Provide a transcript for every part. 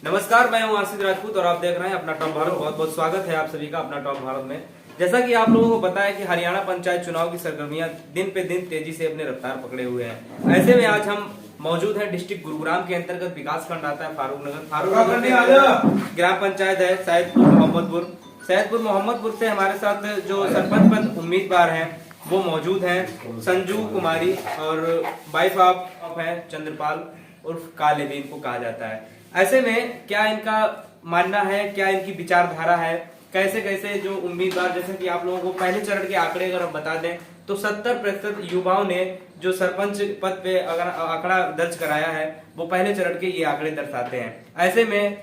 नमस्कार, मैं हूं आशीष राजपूत और आप देख रहे हैं अपना टॉप भारत। बहुत बहुत स्वागत है आप सभी का अपना टॉप भारत में। जैसा कि आप लोगों को पता है कि हरियाणा पंचायत चुनाव की सरगर्मियां दिन पे दिन तेजी से अपने रफ्तार पकड़े हुए हैं। ऐसे में आज हम मौजूद हैं डिस्ट्रिक्ट गुरुग्राम के अंतर्गत विकास खंड आता है फारूक नगर ग्राम पंचायत है सैयदपुर मोहम्मदपुर से हमारे साथ जो सरपंच पद उम्मीदवार हैं वो मौजूद हैं संजू कुमारी और वाइफ ऑफ है चंद्रपाल उर्फ काले इनको कहा जाता है। ऐसे में क्या इनका मानना है, क्या इनकी विचारधारा है, कैसे कैसे जो उम्मीदवार, जैसे कि आप लोगों को पहले चरण के आंकड़े अगर हम बता दें तो 70% युवाओं ने जो सरपंच पद पे अगर आंकड़ा दर्ज कराया है वो पहले चरण के ये आंकड़े दर्शाते हैं। ऐसे में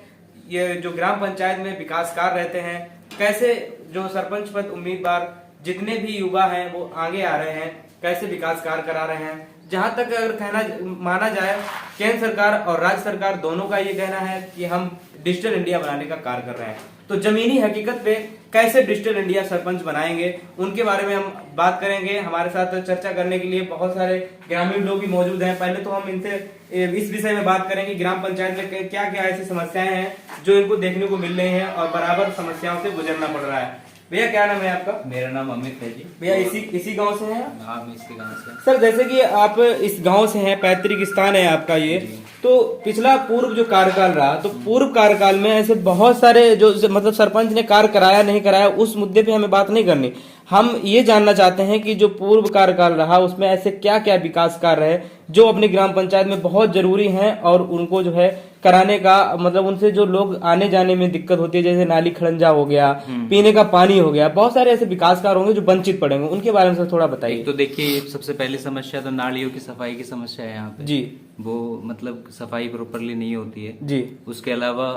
ये जो ग्राम पंचायत में विकास कार्य रहते हैं, कैसे जो सरपंच पद उम्मीदवार जितने भी युवा हैं वो आगे आ रहे हैं, कैसे विकास कार्य करा रहे हैं। जहां तक अगर कहना माना जाए, केंद्र सरकार और राज्य सरकार दोनों का ये कहना है कि हम डिजिटल इंडिया बनाने का कार्य कर रहे हैं। तो जमीनी हकीकत पे कैसे डिजिटल इंडिया सरपंच बनाएंगे उनके बारे में हम बात करेंगे। हमारे साथ चर्चा करने के लिए बहुत सारे ग्रामीण लोग भी मौजूद हैं। पहले तो हम इनसे इस विषय में बात करेंगे ग्राम पंचायत में क्या क्या ऐसी समस्याएं हैं जो इनको देखने को मिल रही हैं और बराबर समस्याओं से गुजरना पड़ रहा है। भैया क्या नाम है आपका? मेरा नाम अमित है जी। भैया इसी गांव से हैं? हाँ, मैं इसी गांव से। सर, जैसे कि आप इस गांव से हैं, पैतृक स्थान है आपका ये, तो पिछला पूर्व जो कार्यकाल रहा, तो पूर्व कार्यकाल में ऐसे बहुत सारे जो मतलब सरपंच ने कार्य कराया नहीं कराया उस मुद्दे पे हमें बात नहीं करनी। हम ये जानना चाहते हैं कि जो पूर्व कार्यकाल रहा उसमें ऐसे क्या क्या विकास कार्य है जो अपनी ग्राम पंचायत में बहुत जरूरी हैं और उनको जो है कराने का मतलब उनसे जो लोग आने जाने में दिक्कत होती है, जैसे नाली खड़ंजा हो गया, पीने का पानी हो गया, बहुत सारे ऐसे विकास कार्य होंगे जो वंचित पड़ेंगे, उनके बारे में सर थोड़ा बताइए। तो देखिए, सबसे पहली समस्या तो नालियों की सफाई की समस्या है यहाँ पे जी। वो मतलब सफाई प्रॉपरली नहीं होती है जी। उसके अलावा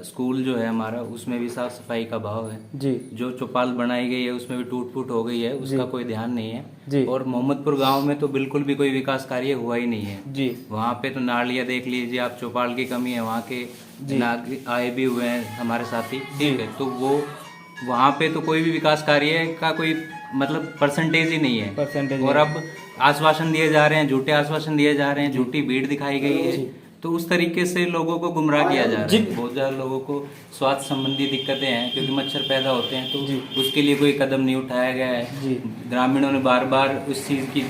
स्कूल जो है हमारा उसमें भी साफ सफाई का अभाव है जी। जो चौपाल बनाई गई है उसमें भी टूट फूट हो गई है, उसका कोई ध्यान नहीं है जी। और मोहम्मदपुर गांव में तो बिल्कुल भी कोई विकास कार्य हुआ ही नहीं है जी। वहाँ पे तो नालियाँ देख लीजिए आप, चौपाल की कमी है, वहाँ के आए भी हुए हैं हमारे साथी, ठीक है, तो वो वहाँ पे तो कोई भी विकास कार्य का कोई मतलब परसेंटेज ही नहीं है। और अब आश्वासन दिए जा रहे हैं, झूठे आश्वासन दिए जा रहे हैं, झूठी भीड़ दिखाई गई है, तो उस तरीके से लोगों को गुमराह किया जा रहा है। बहुत ज्यादा लोगों को स्वास्थ्य संबंधी दिक्कतें हैं क्योंकि मच्छर पैदा होते हैं, तो उसके लिए कोई कदम नहीं उठाया गया है। ग्रामीणों ने बार बार उस चीज की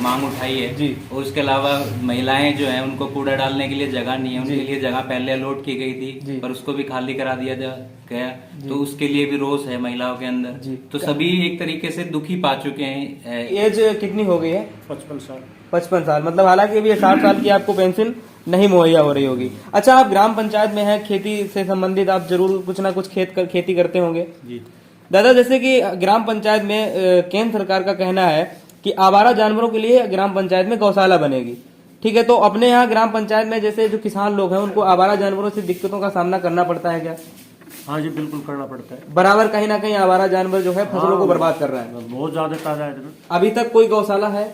मांग उठाई है और उसके अलावा महिलाएं जो हैं उनको कूड़ा डालने के लिए जगह नहीं है, उनके लिए जगह पहले अलॉट की गई थी पर उसको भी खाली करा दिया गया, तो उसके लिए भी रोष है महिलाओं के अंदर। तो सभी एक तरीके से दुखी पा चुके हैं। एज कितनी हो गई है? 55 साल। मतलब हालांकि अभी 60 साल की आपको पेंशन नहीं मुहैया हो रही होगी। अच्छा, आप ग्राम पंचायत में हैं, खेती से संबंधित आप जरूर कुछ ना कुछ खेती करते होंगे जी। दादा, जैसे कि ग्राम पंचायत में केंद्र सरकार का कहना है कि आवारा जानवरों के लिए ग्राम पंचायत में गौशाला बनेगी, ठीक है, तो अपने यहाँ ग्राम पंचायत में जैसे जो किसान लोग हैं उनको आवारा जानवरों से दिक्कतों का सामना करना पड़ता है क्या? हाँ जी, बिल्कुल करना पड़ता है। बराबर कहीं ना कहीं आवारा जानवर जो है फसलों को बर्बाद कर रहा है। बहुत ज्यादा ताजा है। अभी तक कोई गौशाला है?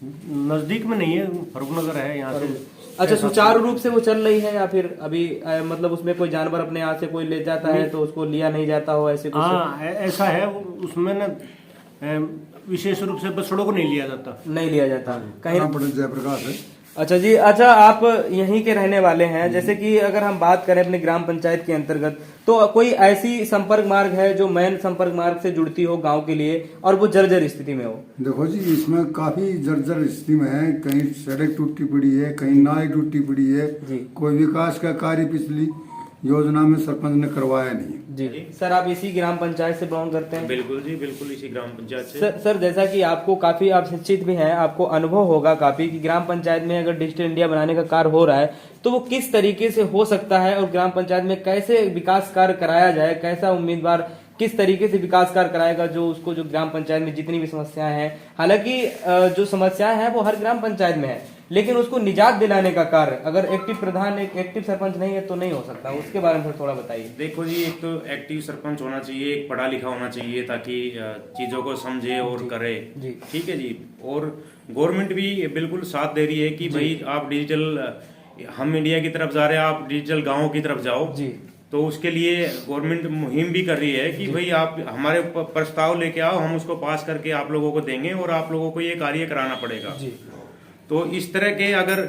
नजदीक में नहीं है, फरूखनगर है यहाँ से। अच्छा, सुचारू रूप से वो चल रही है या फिर अभी मतलब उसमें कोई जानवर अपने यहाँ से कोई ले जाता है तो उसको लिया नहीं जाता हो, ऐसे कुछ? हाँ, ऐसा है, उसमें ना विशेष रूप से बछड़ों को नहीं लिया जाता कहीं जयप्रकाश है। अच्छा जी। अच्छा, आप यहीं के रहने वाले हैं। जैसे कि अगर हम बात करें अपने ग्राम पंचायत के अंतर्गत, तो कोई ऐसी संपर्क मार्ग है जो मेन संपर्क मार्ग से जुड़ती हो गांव के लिए और वो जर्जर स्थिति में हो? देखो जी, इसमें काफी जर्जर स्थिति में है। कहीं सड़क टूटी पड़ी है, कहीं नाली टूटी पड़ी है, कोई विकास का कार्य पिछली योजना में सरपंच ने करवाया नहीं। जी सर, आप इसी ग्राम पंचायत से बिलोंग करते हैं? बिल्कुल जी, बिल्कुल इसी ग्राम पंचायत से। सर, जैसा कि आपको काफी, आप शिक्षित भी हैं, आपको अनुभव होगा काफी कि ग्राम पंचायत में अगर डिजिटल इंडिया बनाने का कार्य हो रहा है तो वो किस तरीके से हो सकता है और ग्राम पंचायत में कैसे विकास कार्य कराया जाए, कैसा उम्मीदवार किस तरीके से विकास कार्य कराएगा जो उसको, जो ग्राम पंचायत में जितनी भी समस्याएं हैं, हालांकि जो समस्याएं हैं वो हर ग्राम पंचायत में है, लेकिन उसको निजात दिलाने का कार्य अगर एक्टिव प्रधान, एक एक्टिव सरपंच नहीं है तो नहीं हो सकता। उसके बारे में थोड़ा बताइए। देखो जी, एक तो एक्टिव सरपंच होना चाहिए, एक पढ़ा लिखा होना चाहिए ताकि चीजों को समझे और करे, ठीक है जी। और गवर्नमेंट भी बिल्कुल साथ दे रही है कि भाई आप डिजिटल, हम इंडिया की तरफ जा रहे हैं, आप डिजिटल गाँव की तरफ जाओ जी। तो उसके लिए गवर्नमेंट मुहिम भी कर रही है कि भाई आप हमारे प्रस्ताव लेके आओ, हम उसको पास करके आप लोगों को देंगे और आप लोगों को ये कार्य कराना पड़ेगा। तो इस तरह के अगर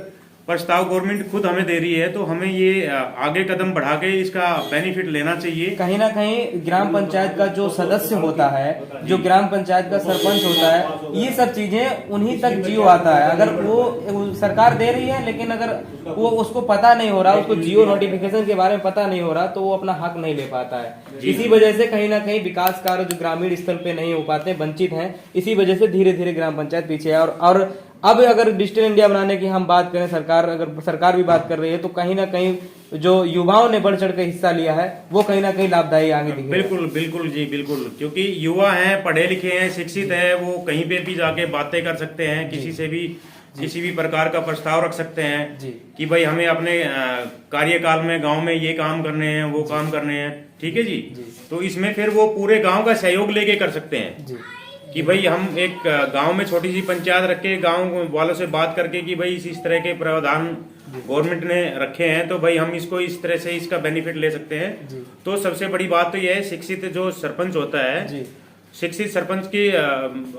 प्रस्ताव गवर्नमेंट खुद हमें दे रही है, तो हमें ये आगे कदम बढ़ा के इसका बेनिफिट लेना चाहिए। कहीं ना कहीं ग्राम पंचायत का जो सदस्य होता है, जो ग्राम पंचायत का सरपंच होता है, ये सब चीजें उन्हीं तक जियो आता है। अगर वो सरकार दे रही है लेकिन अगर वो उसको पता नहीं हो रहा, उसको जियो नोटिफिकेशन के बारे में पता नहीं हो रहा, तो वो अपना हक नहीं ले पाता है। इसी वजह से कहीं ना कहीं विकास कार्य जो ग्रामीण स्तर पे नहीं हो पाते, वंचित हैं। इसी वजह से धीरे धीरे ग्राम पंचायत पीछे है। और अब अगर डिजिटल इंडिया बनाने की हम बात करें, सरकार भी बात कर रही है, तो कहीं ना कहीं जो युवाओं ने बढ़ चढ़ कर हिस्सा लिया है वो कहीं ना कहीं लाभदायी आगे दिखे। बिल्कुल बिल्कुल जी, बिल्कुल, क्योंकि युवा हैं, पढ़े लिखे हैं, शिक्षित हैं, वो कहीं पे भी जाके बातें कर सकते हैं, किसी भी प्रकार का प्रस्ताव रख सकते हैं कि भाई हमें अपने कार्यकाल में गांव में ये काम करने हैं, वो काम करने हैं, ठीक है जी। तो इसमें फिर वो पूरे गांव का सहयोग लेके कर सकते हैं कि भाई हम एक गांव में छोटी सी पंचायत रख के गांव वालों से बात करके कि भाई इस तरह के प्रावधान गवर्नमेंट ने रखे हैं, तो भाई हम इसको इस तरह से इसका बेनिफिट ले सकते हैं। तो सबसे बड़ी बात तो यह है, शिक्षित जो सरपंच होता है, शिक्षित सरपंच की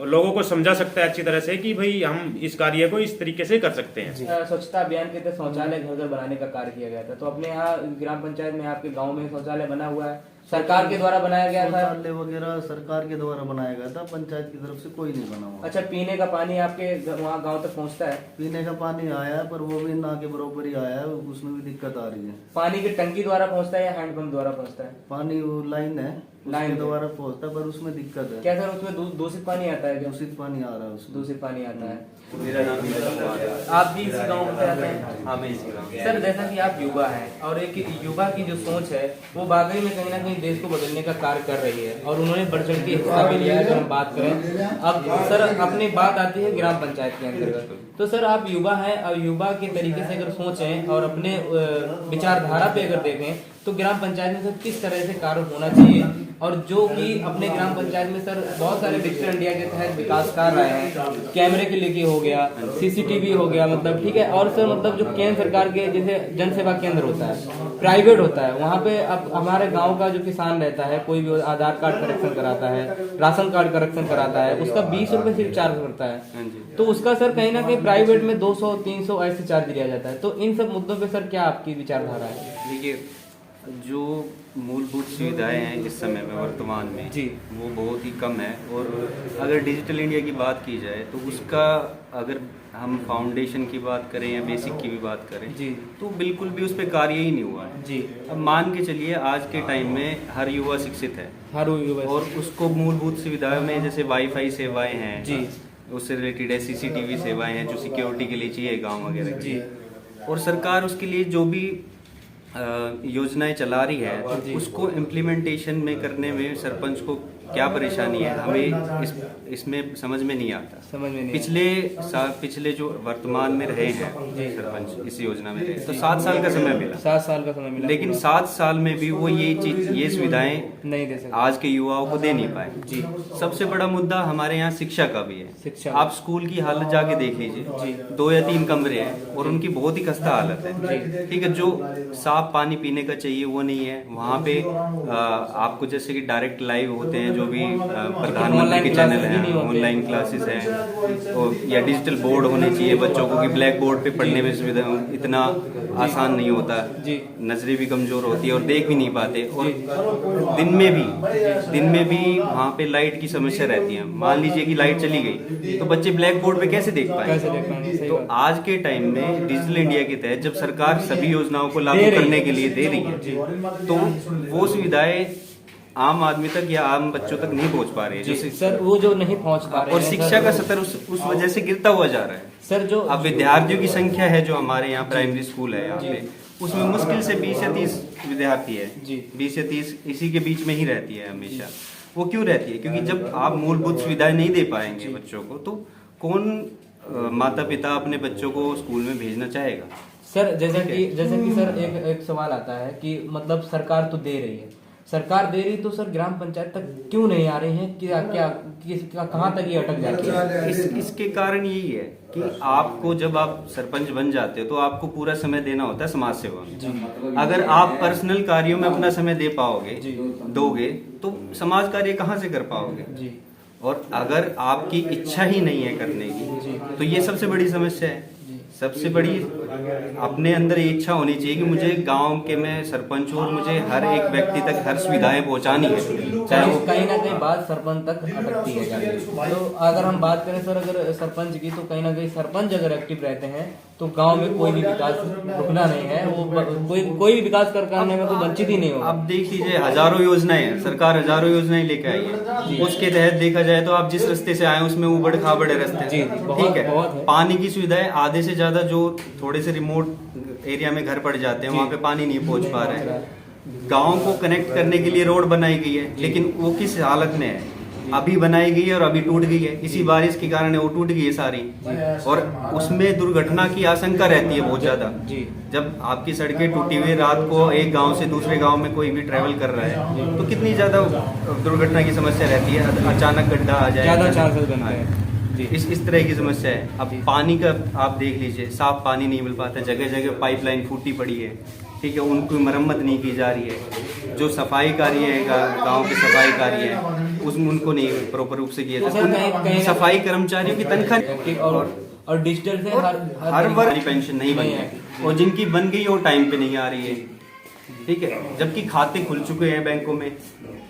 लोगों को समझा सकता है अच्छी तरह से कि भाई हम इस कार्य को इस तरीके से कर सकते हैं। स्वच्छता अभियान के तहत शौचालय घर घर बनाने का कार्य किया गया था, तो अपने यहाँ ग्राम पंचायत में आपके गांव में शौचालय बना हुआ है, सरकार के द्वारा बनाया गया था? शौचालय वगैरह सरकार के द्वारा बनाया गया था, पंचायत की तरफ से कोई नहीं बना हुआ। अच्छा, पीने का पानी आपके वहाँ गांव तक पहुँचता है? पीने का पानी आया है, पर वो भी ना के बराबर ही आया है, उसमें भी दिक्कत आ रही है। पानी की टंकी द्वारा पहुँचता है या हैंडपंप द्वारा पहुँचता है? पानी वो लाइन है, लाइन द्वारा पहुँचता है, पर उसमें दिक्कत है। क्या सर उसमें दूषित पानी आता है? दूषित पानी आ रहा है उसमें। दूषित पानी आता है। मेरा नाम है। आप भी इसी गांव में रहते हैं? हाँ, मैं इसी गाँव में। सर, जैसा कि आप युवा हैं और एक युवा की जो सोच है वो वाकई में कहीं ना कहीं देश को बदलने का कार्य कर रही है और उन्होंने बढ़ चढ़ के हिस्सा भी लिया है। अगर हम बात करें अब सर, अपनी बात आती है ग्राम पंचायत के अंतर्गत, तो सर आप युवा हैं और युवा के तरीके से अगर सोचें और अपने विचारधारा पे अगर देखें तो ग्राम पंचायत में सर किस तरह से कार्य होना चाहिए, और जो कि अपने ग्राम पंचायत में सर बहुत सारे डिजिटल इंडिया के तहत विकास कार्य रहे हैं, कैमरे के लेके हो गया, सीसीटीवी हो गया, मतलब ठीक है। और सर मतलब जो केंद्र सरकार के जैसे जन सेवा केंद्र होता है, प्राइवेट होता है, वहाँ पे अब हमारे गाँव का जो किसान रहता है, कोई भी आधार कार्ड करेक्शन कराता है, राशन कार्ड करेक्शन कराता है, उसका 20 रुपए सिर्फ चार्ज करता है, तो उसका सर कहीं ना कहीं प्राइवेट में 200-300 ऐसे चार्ज दिया जाता है। तो इन सब मुद्दों पे सर क्या आपकी विचारधारा है? देखिए, जो मूलभूत सुविधाएं हैं इस समय में वर्तमान में जी, वो बहुत ही कम है। और अगर डिजिटल इंडिया की बात की जाए तो उसका अगर हम फाउंडेशन की बात करें या बेसिक की भी बात करें जी, तो बिल्कुल भी उस पर कार्य ही नहीं हुआ है जी। अब मान के चलिए आज के टाइम में हर युवा शिक्षित है, हर युवा, और उसको मूलभूत सुविधाओं में जैसे वाईफाई सेवाएं हैं जी, उससे रिलेटेड है, सीसीटीवी सेवाएं हैं जो सिक्योरिटी के लिए चाहिए गाँव वगैरह जी, और सरकार उसके लिए जो भी योजनाएं चला रही है उसको इम्प्लीमेंटेशन में करने में सरपंच को क्या परेशानी है, हमें इसमें समझ में नहीं आता। समझ में नहीं। पिछले जो वर्तमान में रहे हैं सरपंच इस योजना में रहे तो 7 साल का समय मिला, 7 साल का समय मिला, लेकिन 7 साल में भी वो ये सुविधाएं नहीं दे सकते, आज के युवाओं को दे नहीं पाए। जी। सबसे बड़ा मुद्दा हमारे यहाँ शिक्षा का भी है। शिक्षा, आप स्कूल की हालत जाके देख लीजिए, 2 या 3 कमरे हैं और उनकी बहुत ही खस्ता हालत है, ठीक है। जो साफ पानी पीने का चाहिए वो नहीं है वहाँ पे। आपको जैसे कि डायरेक्ट लाइव होते हैं जो भी प्रधानमंत्री के चैनल हैं, ऑनलाइन क्लासेस हैं, या डिजिटल बोर्ड होने चाहिए बच्चों को कि ब्लैक बोर्ड पे पढ़ने में सुविधा इतना आसान नहीं होता, नजरें भी कमजोर होती है और देख भी नहीं पाते। और दिन में भी वहाँ पे लाइट की समस्या रहती है। मान लीजिए कि लाइट चली गई तो बच्चे ब्लैक बोर्ड पे कैसे देख पाएंगे? तो आज के टाइम में डिजिटल इंडिया के तहत जब सरकार सभी योजनाओं को लागू करने के लिए दे रही है तो वो सुविधाएं आम आदमी तक या आम बच्चों तक नहीं पहुंच पा रही है। जी, सर वो जो नहीं पहुंच पा रहे और हैं, शिक्षा का स्तर उस वजह से गिरता हुआ जा रहा है। सर जो अब विद्यार्थियों की संख्या है जो हमारे यहाँ प्राइमरी स्कूल है यहाँ पे, उसमें मुश्किल से 20 या 30 विद्यार्थी है, 20 या 30 इसी के बीच में ही रहती है हमेशा। वो क्यों रहती है? क्योंकि जब आप मूलभूत सुविधाएं नहीं दे पाएंगे बच्चों को तो कौन माता पिता अपने बच्चों को स्कूल में भेजना चाहेगा? सर जैसे कि सर एक सवाल आता है कि मतलब सरकार तो दे रही है, सरकार दे रही तो सर ग्राम पंचायत तक क्यों नहीं आ रही है? कहाँ तक ये अटक जाती है? इसके कारण यही है कि आपको जब आप सरपंच बन जाते हो तो आपको पूरा समय देना होता है समाज सेवा में। अगर आप पर्सनल कार्यों में अपना समय दे पाओगे दोगे तो समाज कार्य कहाँ से कर पाओगे? और अगर आपकी इच्छा ही नहीं है करने की तो ये सबसे बड़ी समस्या है। सबसे बड़ी अपने अंदर ये इच्छा होनी चाहिए कि मुझे गांव के मैं सरपंच हूं और मुझे हर एक व्यक्ति तक हर सुविधाएं पहुंचानी है, चाहे वो कहीं ना कहीं बात सरपंच तक अटकती है जाके। तो अगर हम बात करें सर अगर सरपंच की, तो कहीं ना कहीं सरपंच अगर एक्टिव रहते हैं तो गांव में कोई भी विकास रुकना नहीं है, वो कोई भी विकास करने में कोई वंचित ही नहीं होगा। अब देख लीजिए हजारों योजनाएं हैं, सरकार हजारों योजनाएं लेके आई है, उसके तहत देखा जाए तो आप जिस रास्ते से आए हैं उसमें उबड़ खाबड़ रास्ते जी, हैं, बहुत- ठीक है। बहुत है। पानी की सुविधाएं आधे से ज्यादा जो थोड़े से रिमोट एरिया में घर पड़ जाते हैं वहाँ पे पानी नहीं पहुंच पा रहे हैं। गाँव को कनेक्ट करने के लिए रोड बनाई गई है, लेकिन वो किस हालत में है, अभी बनाई गई है और अभी टूट गई है, इसी बारिश के कारण वो टूट गई है सारी, और उसमें दुर्घटना की आशंका रहती है बहुत ज्यादा। जब आपकी सड़कें टूटी हुई, रात को एक गांव से दूसरे गांव में कोई भी ट्रेवल कर रहा है तो कितनी ज्यादा दुर्घटना की समस्या रहती है, अचानक गड्ढा आ जाए, ज्यादा चांसेस बनते हैं। इस तरह की समस्या है। अब पानी का आप देख लीजिए, साफ पानी नहीं मिल पाता, जगह जगह पाइपलाइन फूटी पड़ी है, ठीक है, उनकी मरम्मत नहीं की जा रही है। जो सफाई कार्य है गांव के सफाई कार्य है उसमें उनको नहीं प्रॉपर रूप से किया जाता। सफाई कर्मचारियों की तनख्वाह और डिजिटल से हर वर्ग पेंशन नहीं बनी है, और जिनकी बन गई वो टाइम पे नहीं आ रही है, ठीक है, जबकि खाते खुल चुके हैं बैंकों में,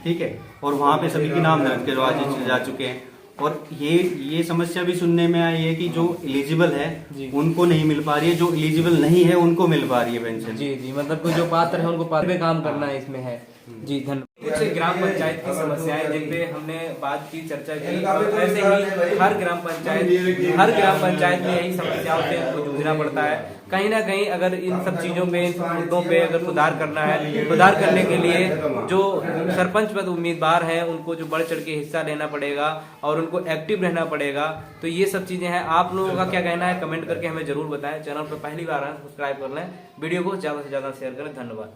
ठीक है, और वहाँ पे सभी के नाम दर्ज करवाए जा चुके हैं। और ये समस्या भी सुनने में आई है कि जो एलिजिबल है उनको नहीं मिल पा रही है, जो एलिजिबल नहीं है उनको मिल पा रही है पेंशन। जी, मतलब कोई जो पात्र है उनको पात्र पे काम करना है इसमें है। जी धन्यवाद। कुछ ग्राम पंचायत की समस्याएं जिन पे हमने बात की, चर्चा की, और ऐसे ही हर ग्राम पंचायत में यही समस्याओं से हमको जूझना पड़ता है। कहीं ना कहीं अगर इन सब चीजों पे, इन मुद्दों पे अगर सुधार करना है, सुधार करने के लिए जो सरपंच पद उम्मीदवार हैं उनको जो बढ़ चढ़ के हिस्सा लेना पड़ेगा और उनको एक्टिव रहना पड़ेगा। तो ये सब चीजें हैं। आप लोगों का क्या कहना है कमेंट करके हमें जरूर बताएं। चैनल पर पहली बार आए सब्सक्राइब कर लें, वीडियो को ज्यादा से ज्यादा शेयर करें। धन्यवाद।